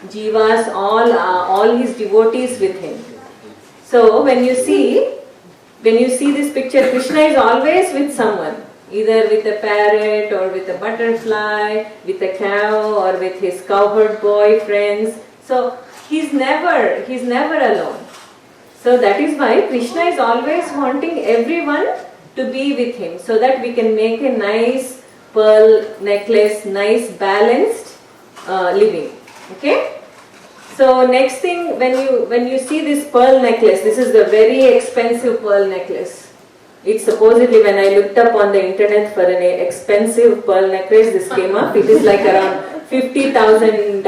jivas, all his devotees with him. So when you see this picture, Krishna is always with someone, either with a parrot or with a butterfly, with a cow or with his cowherd boy friends. So he's never alone. So that is why Krishna is always wanting everyone to be with him, so that we can make a nice pearl necklace, nice balanced living. Okay? So next thing, when you see this pearl necklace, this is the very expensive pearl necklace. It's supposedly, when I looked up on the internet for an expensive pearl necklace, this came up. It is like around $50,000.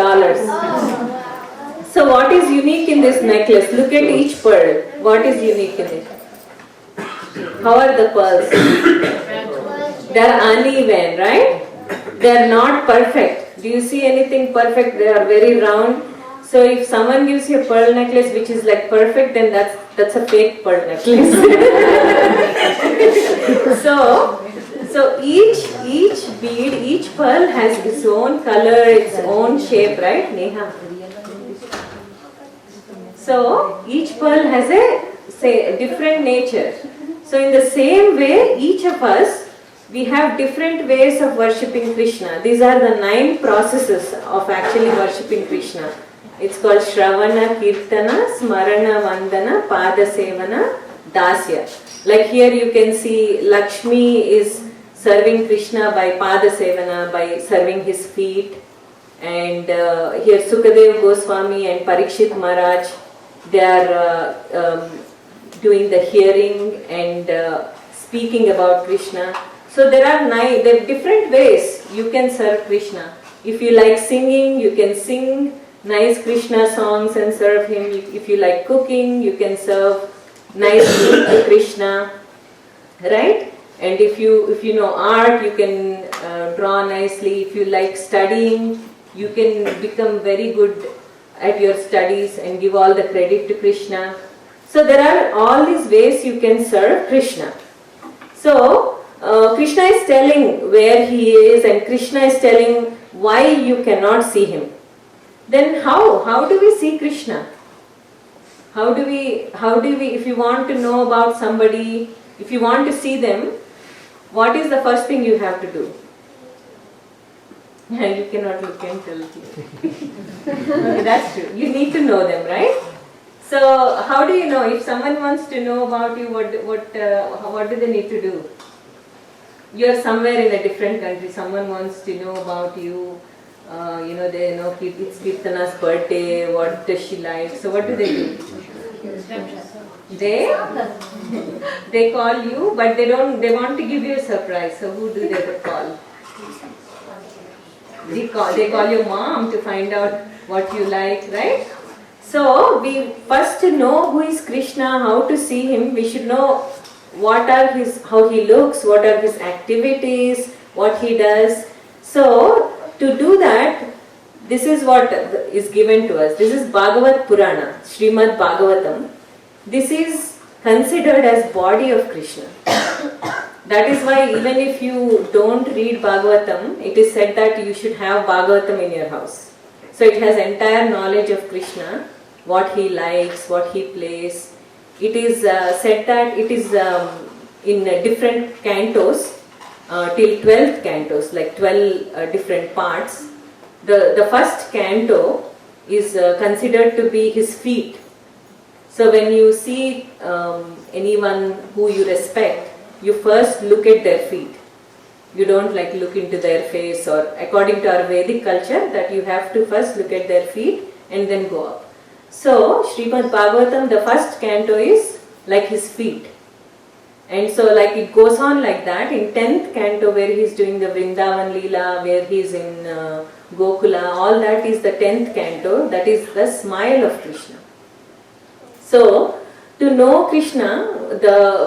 So what is unique in this necklace? Look at each pearl. What is unique in it? How are the pearls? They are uneven, right? They are not perfect. Do you see anything perfect? They are very round. So if someone gives you a pearl necklace which is like perfect, then that's a fake pearl necklace. So each bead, each pearl has its own color, its own shape, right, Neha? So each pearl has a different nature. So in the same way, each of us, we have different ways of worshipping Krishna. These are the 9 processes of actually worshipping Krishna. It's called Shravana, Kirtana, Smarana, Vandana, Pada Sevana, Dasya. Like here you can see Lakshmi is serving Krishna by Pada Sevana, by serving his feet. And here Sukadev Goswami and Parikshit Maharaj, they are doing the hearing and speaking about Krishna. So there are different ways you can serve Krishna. If you like singing, you can sing nice Krishna songs and serve him. If you like cooking, you can serve nice food to Krishna, right? And if you know art, you can draw nicely. If you like studying, you can become very good at your studies and give all the credit to Krishna. So there are all these ways you can serve Krishna. So Krishna is telling where he is, and Krishna is telling why you cannot see him. Then how do we see Krishna? How do we, if you want to know about somebody, if you want to see them, what is the first thing you have to do? You cannot look and tell. Okay, that's true. You need to know them, right? So how do you know? If someone wants to know about you, what do they need to do? You are somewhere in a different country. Someone wants to know about you. They know it's Kirtana's birthday. What does she like? So what do? They call you, but they want to give you a surprise. So who do they call? They call your mom to find out what you like, right? So we first to know who is Krishna, how to see him, we should know how he looks, what are his activities, what he does. So to do that, this is what is given to us. This is Bhagavat Purana, Srimad Bhagavatam. This is considered as body of Krishna. That is why even if you don't read Bhagavatam, it is said that you should have Bhagavatam in your house. So it has entire knowledge of Krishna, what he likes, what he plays. It is said that it is in different cantos, till 12th cantos, like 12 different parts. The first canto is considered to be his feet. So when you see anyone who you respect, you first look at their feet. You don't look into their face, or according to our Vedic culture, that you have to first look at their feet and then go up. So Srimad Bhagavatam, the first canto is like his feet. And so it goes on like that. In 10th canto, where he is doing the Vrindavan Leela, where he is in Gokula, all that is the 10th canto. That is the smile of Krishna. So to know Krishna,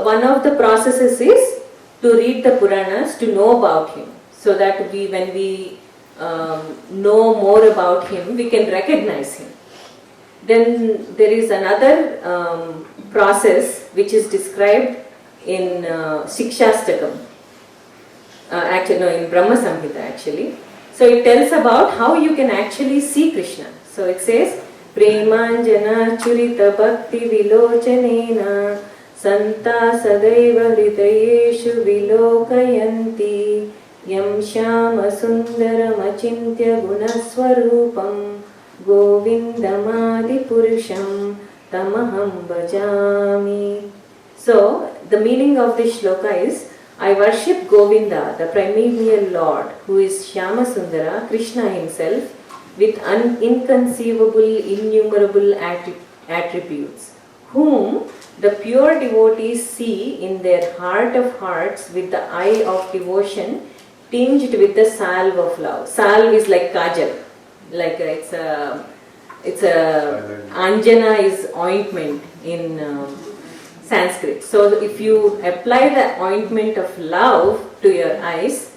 one of the processes is to read the Puranas, to know about him, so that when we know more about him, we can recognize him. Then there is another process which is described in Shikshastakam, in Brahma Samhita actually. So it tells about how you can actually see Krishna. So it says, Premanjana Churita Bhakti Vilochanena Santa Sadaiva Hridayeshu Vilokayanti Yam Shyama Sundaram Achintya Gunaswarupam Govindamadi Purusham Tamaham Bhajami. So, the meaning of this shloka is, I worship Govinda, the primordial Lord, who is Shyama Sundara, Krishna himself, with inconceivable, innumerable attributes, whom the pure devotees see in their heart of hearts with the eye of devotion tinged with the salve of love. Salve is like kajal, like it's a anjana is ointment in Sanskrit. So if you apply the ointment of love to your eyes,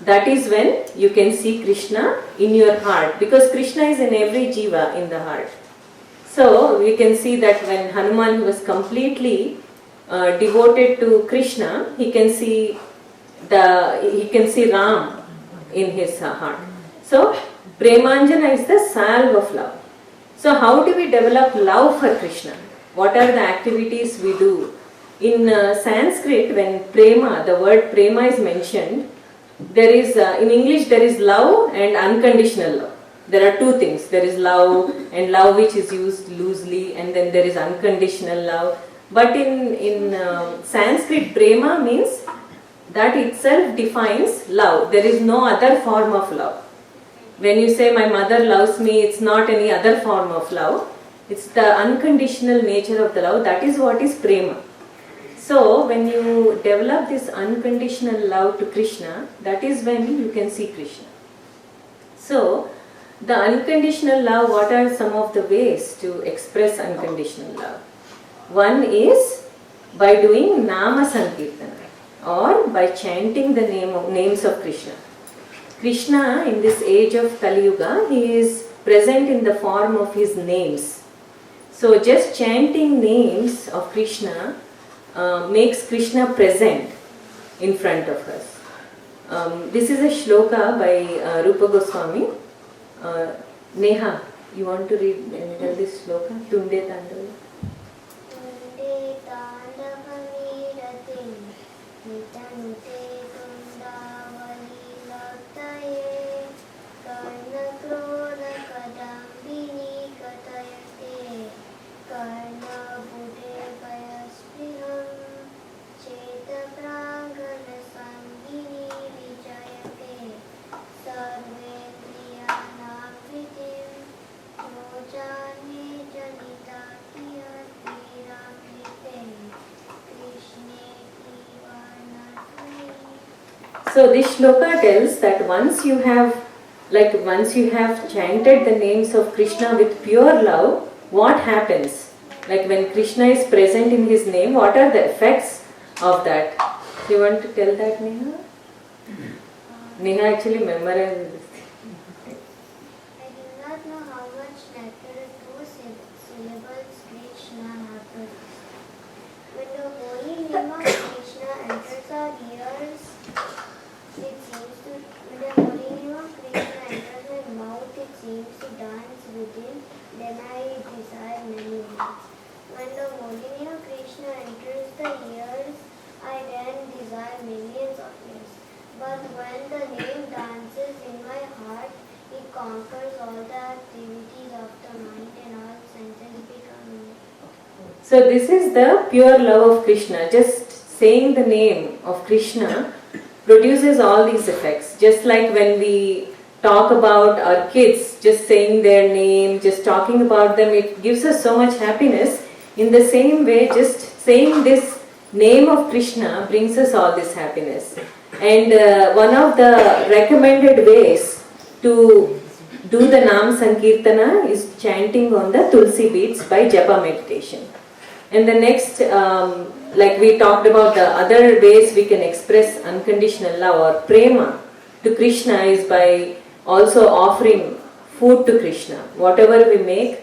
that is when you can see Krishna in your heart, because Krishna is in every jiva in the heart. So we can see that when Hanuman was completely devoted to Krishna, he can see Ram in his heart. So Premanjana is the salve of love. So how do we develop love for Krishna? What are the activities we do? In Sanskrit, when prema, the word prema is mentioned, there is in English there is love and unconditional love. There are two things. There is love and love which is used loosely, and then there is unconditional love. But in Sanskrit, prema means that itself defines love. There is no other form of love. When you say my mother loves me, it's not any other form of love. It's the unconditional nature of the love. That is what is prema. So when you develop this unconditional love to Krishna, that is when you can see Krishna. So the unconditional love, what are some of the ways to express unconditional love? One is by doing Nama Sankirtana, or by chanting the names of Krishna. Krishna, in this age of Kali Yuga, he is present in the form of his names. So just chanting names of Krishna makes Krishna present in front of us. This is a shloka by Rupa Goswami. Neha, you want to read tell this shloka? Tunde Tandava. Tunde Tandava Miratim Nitanute Tundavali Laktaye Karna Kroda Kadambini Katayate Karna Bude Payaspriham Cheta Prangana Sangini Vijayate Sarve Kriyanavritim Rojane Janita Kiyatiramitem Krishne Kivanatve. So this shloka tells that once you have chanted the names of Krishna with pure love, what happens? Like when Krishna is present in his name, what are the effects of that? You want to tell that, Neha? Neha actually memorized this thing. I do not know how much nectar two syllables Krishna have produced. When the holy name of Krishna enters our ears, when the holy name of Krishna enters my mouth, it seems to dance within, then I desire many words. When the holy name of Krishna enters the ears, I then desire millions of years. But when the name dances in my heart, it conquers all the activities of the mind and all senses become. So this is the pure love of Krishna. Just saying the name of Krishna produces all these effects. Just like when we talk about our kids, just saying their name, just talking about them, it gives us so much happiness. In the same way, just saying this name of Krishna brings us all this happiness. And one of the recommended ways to do the Nam Sankirtana is chanting on the Tulsi beads by Japa meditation. And the next, like we talked about the other ways we can express unconditional love or prema to Krishna is by also offering food to Krishna. Whatever we make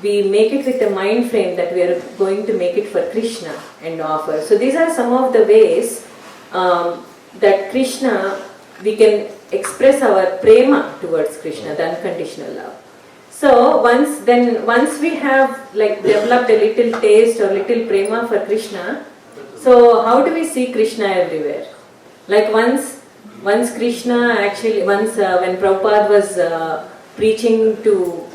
it with a mind frame that we are going to make it for Krishna and offer. So these are some of the ways that Krishna, we can express our prema towards Krishna, the unconditional love. So once we have like developed a little taste or little prema for Krishna, so how do we see Krishna everywhere? Like once Krishna actually when Prabhupada was preaching to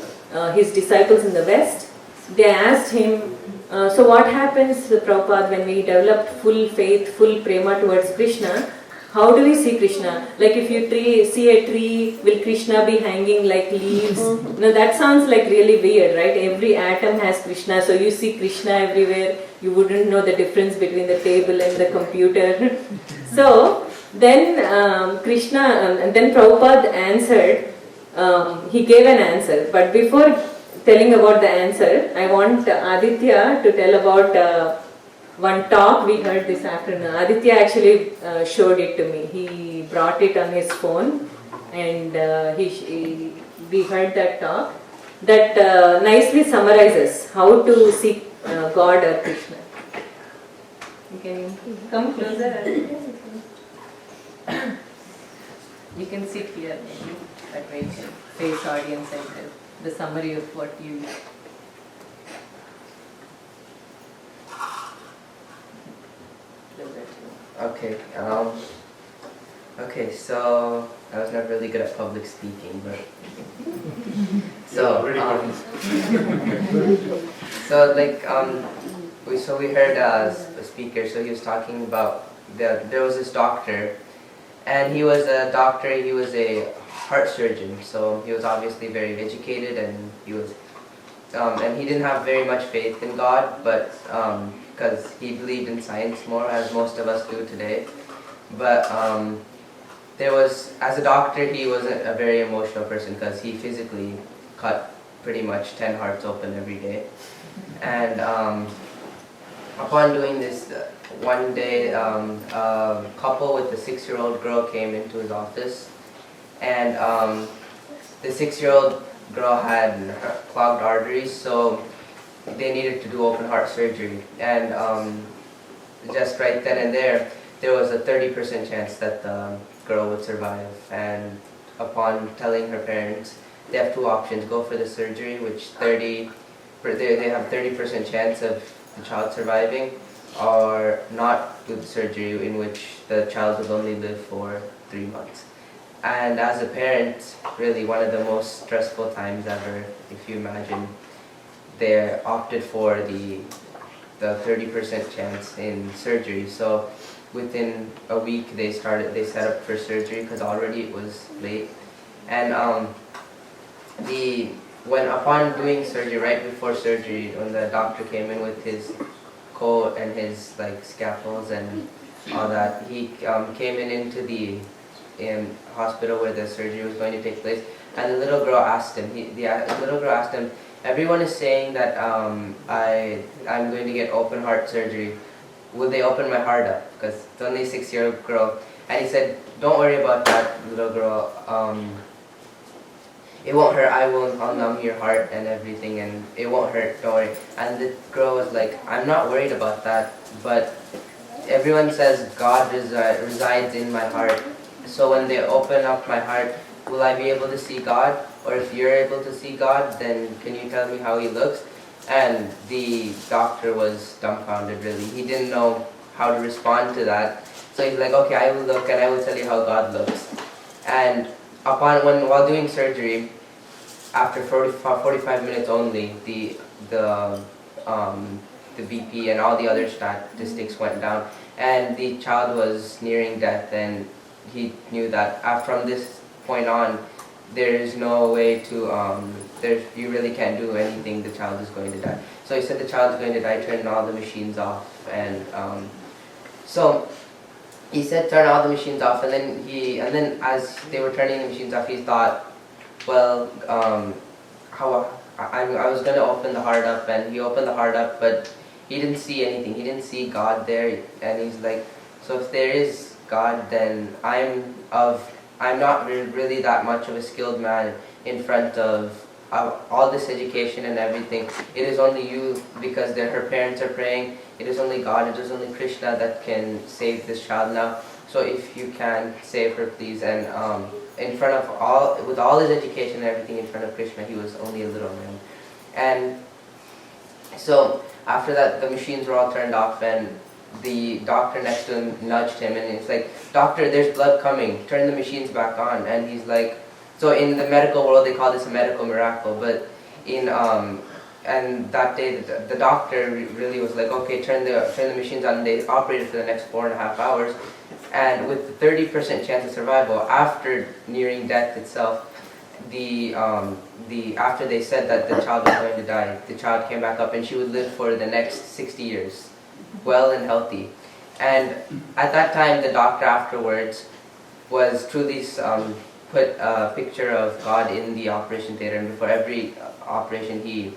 his disciples in the West, they asked him, so what happens, Prabhupada, when we develop full faith, full prema towards Krishna? How do we see Krishna? Like if you see a tree, will Krishna be hanging like leaves? No, that sounds like really weird, right? Every atom has Krishna, so you see Krishna everywhere. You wouldn't know the difference between the table and the computer. So then and then Prabhupada answered, he gave an answer. But before telling about the answer, I want Aditya to tell about one talk we heard this afternoon. Aditya actually showed it to me. He brought it on his phone, and we heard that talk that nicely summarizes how to see God or Krishna. Can you come closer, Aditya? You can sit here, maybe. That way you can face audience and tell the summary of what you. Okay. Okay. So I was not really good at public speaking, but so we heard a speaker. So he was talking about there was this doctor, and he was a doctor. He was a heart surgeon. So he was obviously very educated, and he was and he didn't have very much faith in God, but because he believed in science more, as most of us do today. But as a doctor, he wasn't a very emotional person because he physically cut pretty much 10 hearts open every day. And upon doing this, one day a couple with a 6-year-old girl came into his office, and the 6-year-old girl had clogged arteries, so they needed to do open heart surgery. And just right then and there was a 30% chance that the girl would survive. And upon telling her parents, they have two options: go for the surgery, which they have 30% chance of the child surviving, or not do the surgery, in which the child will only live for 3 months. And as a parent, really one of the most stressful times ever, if you imagine. They opted for the 30% chance in surgery. So within a week they set up for surgery because already it was late. And upon doing surgery, right before surgery, when the doctor came in with his coat and his scalpels and all that, he came into the hospital where the surgery was going to take place, and the little girl asked him, everyone is saying that I'm going to get open heart surgery. Will they open my heart up? Because it's only a 6-year-old girl. And he said, don't worry about that, little girl. It won't hurt. I'll numb your heart and everything, and it won't hurt. Don't worry. And the girl was like, I'm not worried about that, but everyone says God resides in my heart. So when they open up my heart, will I be able to see God? Or if you're able to see God, then can you tell me how he looks? And the doctor was dumbfounded, really. He didn't know how to respond to that. So he's like, okay, I will look and I will tell you how God looks. And while doing surgery, after 45 minutes only, the BP and all the other statistics went down, and the child was nearing death, and he knew that from this point on, there is no way to, you really can't do anything, the child is going to die. So he said the child is going to die, turn all the machines off, and so he said turn all the machines off, and then as they were turning the machines off, he thought, well, I was going to open the heart up, and he opened the heart up, but he didn't see anything. He didn't see God there, and he's like, so if there is God, then I'm not really that much of a skilled man in front of all this education and everything. It is only you, because her parents are praying. It is only God, it is only Krishna that can save this child now. So if you can save her, please. And in front of all, with all his education and everything in front of Krishna, he was only a little man. And so after that, the machines were all turned off, and the doctor next to him nudged him, and it's like, "Doctor, there's blood coming. Turn the machines back on." And he's like, so in the medical world they call this a medical miracle, but in and that day the doctor really was like, "Okay, turn the machines on." And they operated for the next 4.5 hours, and with the 30% chance of survival after nearing death itself, after they said that the child was going to die, the child came back up and she would live for the next 60 years, well and healthy. And at that time, the doctor afterwards was truly put a picture of God in the operation theater, and before every operation he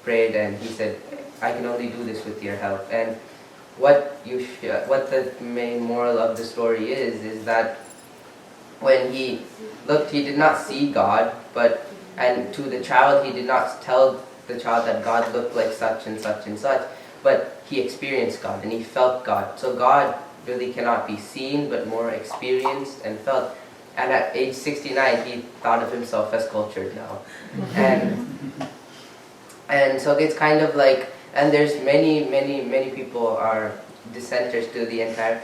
prayed and he said, "I can only do this with your help." And what the main moral of the story is that when he looked, he did not see God, and to the child he did not tell the child that God looked like such and such and such, but he experienced God and he felt God. So God really cannot be seen, but more experienced and felt. And at age 69, he thought of himself as cultured now. And so it's kind of like, and there's many people are dissenters to the entire,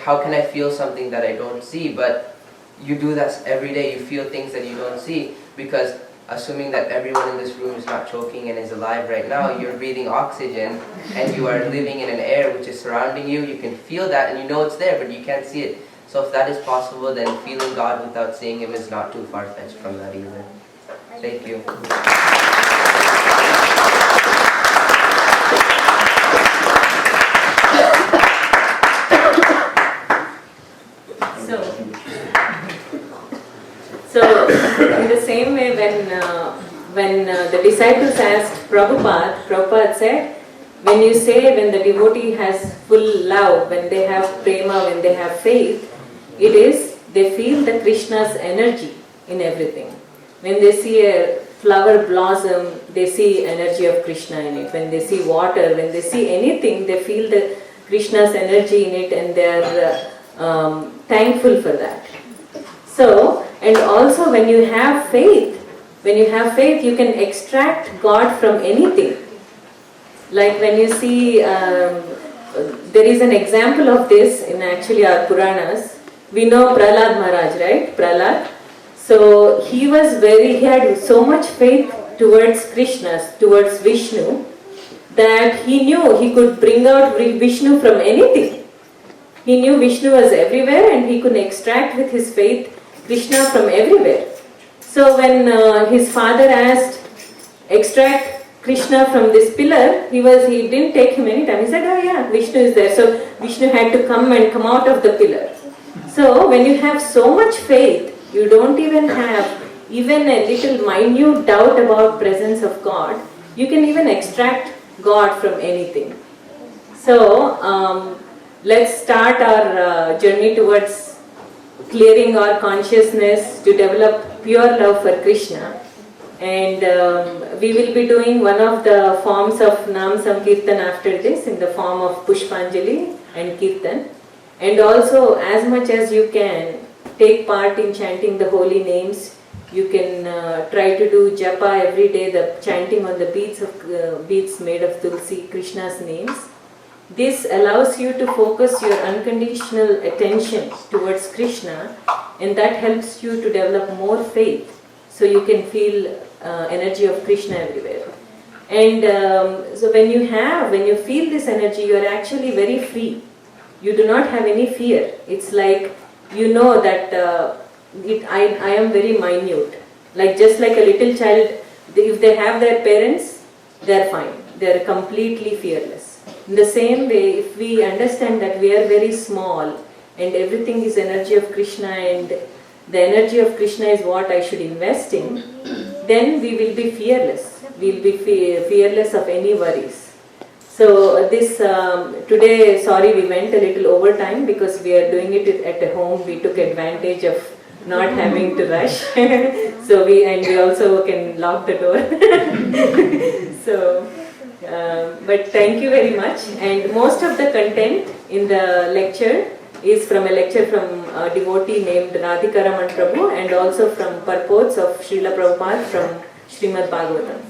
how can I feel something that I don't see? But you do that every day, you feel things that you don't see, because assuming that everyone in this room is not choking and is alive right now, you're breathing oxygen and you are living in an air which is surrounding you. You can feel that and you know it's there, but you can't see it. So if that is possible, then feeling God without seeing Him is not too far-fetched from that either. Thank you. So in the same way, when the disciples asked Prabhupada said, when the devotee has full love, when they have prema, when they have faith, they feel the Krishna's energy in everything. When they see a flower blossom, they see energy of Krishna in it. When they see water, when they see anything, they feel the Krishna's energy in it, and they are thankful for that. So, and also when you have faith, you can extract God from anything. Like when you see, there is an example of this in actually our Puranas. We know Prahlad Maharaj, right? Prahlad. So he had so much faith towards Krishna, towards Vishnu, that he knew he could bring out Vishnu from anything. He knew Vishnu was everywhere and he could extract with his faith Krishna from everywhere. So when his father asked, extract Krishna from this pillar, he didn't take him any time. He said, "Oh yeah, Vishnu is there." So Vishnu had to come out of the pillar. So when you have so much faith, you don't even have even a little minute doubt about presence of God, you can even extract God from anything. So let's start our journey towards clearing our consciousness to develop pure love for Krishna. And we will be doing one of the forms of Nam Sankirtan after this, in the form of Pushpanjali and Kirtan. And also, as much as you can, take part in chanting the holy names. You can try to do japa every day, the chanting on the beads made of tulsi, Krishna's names. This allows you to focus your unconditional attention towards Krishna, and that helps you to develop more faith, so you can feel energy of Krishna everywhere. And so when you feel this energy, you are actually very free. You do not have any fear. It's like you know that I am very minute. Like just like a little child, if they have their parents, they are fine. They are completely fearless. In the same way, if we understand that we are very small and everything is energy of Krishna and the energy of Krishna is what I should invest in, then we will be fearless. We will be fearless of any worries. So this today, sorry, we went a little over time because we are doing it at home. We took advantage of not having to rush. So we also can lock the door. So. But thank you very much, and most of the content in the lecture is from a lecture from a devotee named Radhika Raman Prabhu, and also from purports of Srila Prabhupada from Srimad Bhagavatam.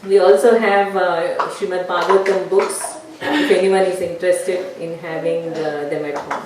We also have Srimad Bhagavatam books if anyone is interested in having them at home.